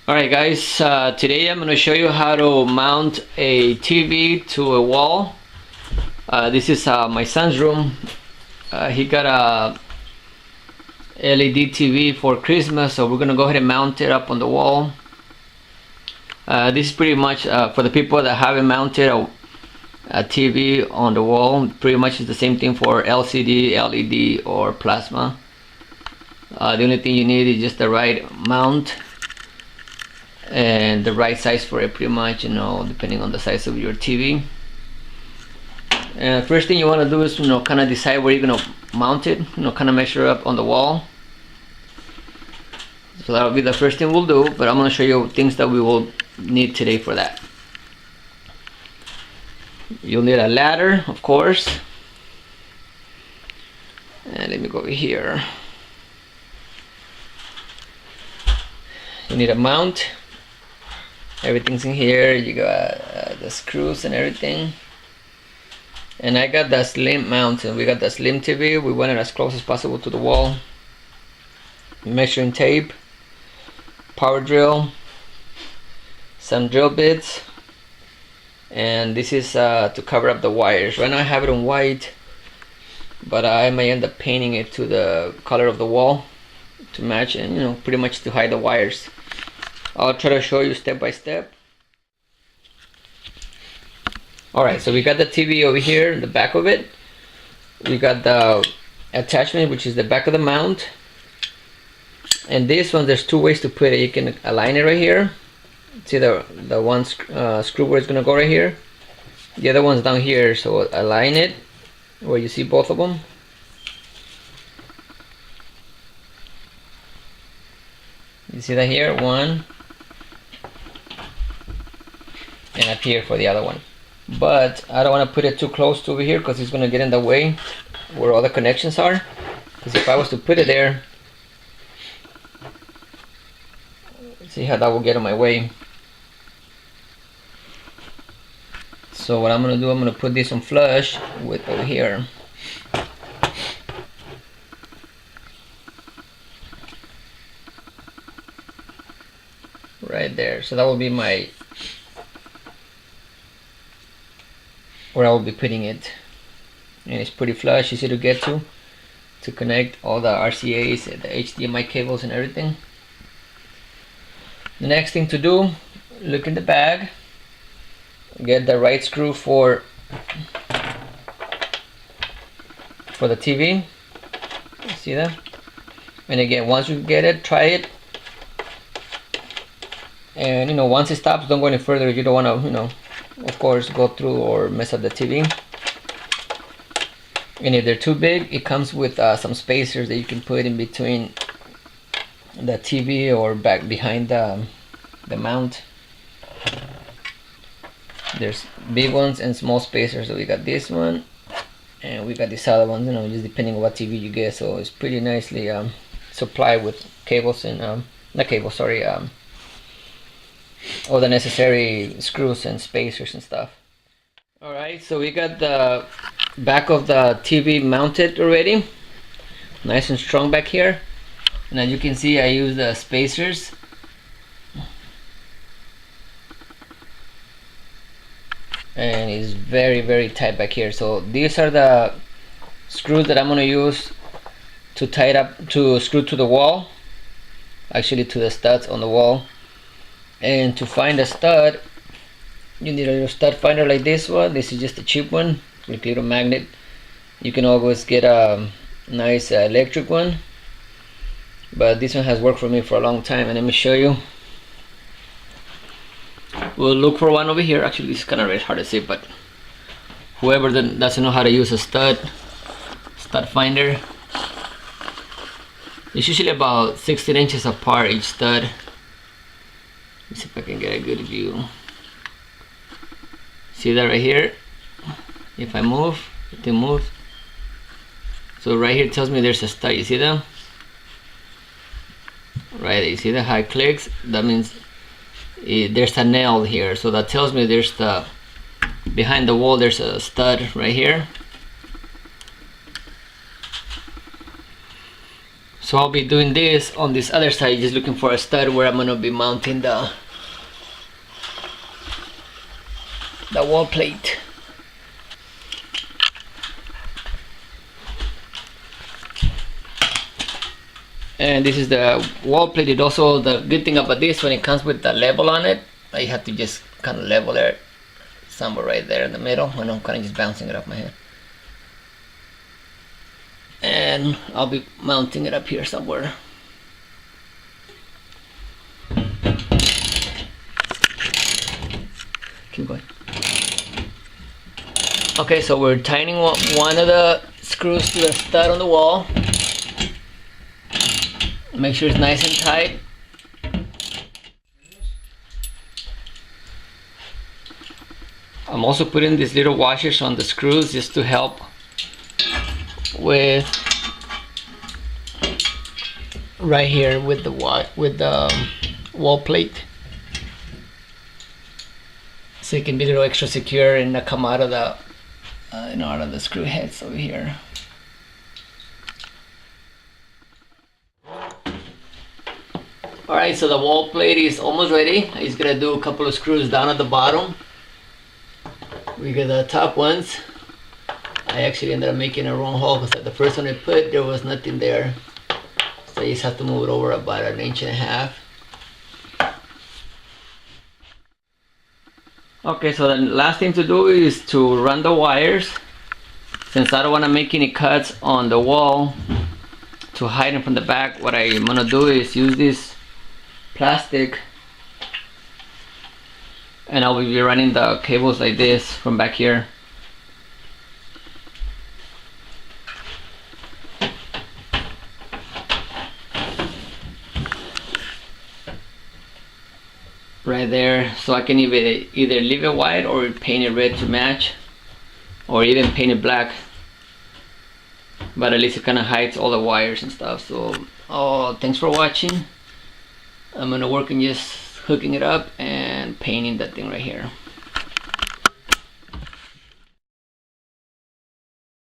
Alright guys, today I'm going to show you how to mount a TV to a wall. This is my son's room. He got a LED TV for Christmas, so we're going to go ahead and mount it up on the wall. This is pretty much for the people that haven't mounted a TV on the wall. Pretty much is the same thing for LCD, LED, or plasma. The only thing you need is just the right mount and the right size for it, pretty much, you know, depending on the size of your TV. And first thing you want to do is, you know, kind of decide where you're gonna mount it, you know, kind of measure up on the wall. So that'll be the first thing we'll do, but I'm gonna show you things that we will need today for that. You'll need a ladder, of course, and let me go over here. You need a mount. Everything's in here. You got the screws and everything. And I got the slim mount, and we got the slim TV. We want it as close as possible to the wall. Measuring tape, power drill, some drill bits, and this is to cover up the wires. Right now I have it on white, but I may end up painting it to the color of the wall to match, and you know, pretty much to hide the wires. I'll try to show you step by step. Alright, so we got the TV over here in the back of it. We got the attachment, which is the back of the mount. And this one, there's two ways to put it. You can align it right here. See the one screw where it's gonna go right here. The other one's down here, so align it where you see both of them. You see that here, one, and up here for the other one. But I don't want to put it too close to over here because it's going to get in the way where all the connections are. Because if I was to put it there, see how that will get in my way. So what I'm going to do, I'm going to put this on flush with over here. Right there. So that will be my where I will be putting it, and it's pretty flush, easy to get to connect all the RCAs and the HDMI cables and everything. The next thing to do, look in the bag, get the right screw for the TV. See that? And again, once you get it, try it. And you know, once it stops, don't go any further. You don't want to, you know, of course, go through or mess up the TV. And if they're too big, it comes with some spacers that you can put in between the TV or back behind the mount. There's big ones and small spacers. So we got this one, and we got this other one. You know, just depending on what TV you get. So it's pretty nicely supplied with cables and not cables, sorry. All the necessary screws and spacers and stuff. Alright, so we got the back of the TV mounted already. Nice and strong back here. And as you can see, I use the spacers. And it's very, very tight back here. So these are the screws that I'm going to use to tie it up, to screw to the wall. Actually to the studs on the wall. And to find a stud, you need a little stud finder like this one. This is just a cheap one, like a little magnet. You can always get a nice electric one, but this one has worked for me for a long time. And let me show you. We'll look for one over here. Actually, it's kind of hard to see, but whoever doesn't know how to use a stud finder, it's usually about 16 inches apart each stud. Let's see if I can get a good view. See that right here? If I move, it moves. So right here it tells me there's a stud. You see that? Right, you see that how it clicks? That means there's a nail here. So that tells me there's behind the wall there's a stud right here. So I'll be doing this on this other side, just looking for a stud where I'm gonna be mounting the wall plate. And this is the wall plate. It also, the good thing about this, when it comes with the level on it, you have to just kind of level it somewhere right there in the middle, and I'm kind of just bouncing it off my head. And I'll be mounting it up here somewhere. Keep going. Okay, so we're tightening one of the screws to the stud on the wall. Make sure it's nice and tight. I'm also putting these little washers on the screws just to help with right here with the wall plate, so it can be a little extra secure and not come out of the out of the screw heads over here. Alright, so the wall plate is almost ready. I'm just gonna do a couple of screws down at the bottom. We got the top ones. I actually ended up making a wrong hole because the first one I put, there was nothing there. So I just have to move it over about 1.5 inches. Okay, so the last thing to do is to run the wires. Since I don't want to make any cuts on the wall to hide them from the back, what I'm gonna do is use this plastic, and I will be running the cables like this from back here. Right there, so I can either leave it white or paint it red to match, or even paint it black, but at least it kind of hides all the wires and stuff. So thanks for watching. I'm gonna work on just hooking it up and painting that thing right here.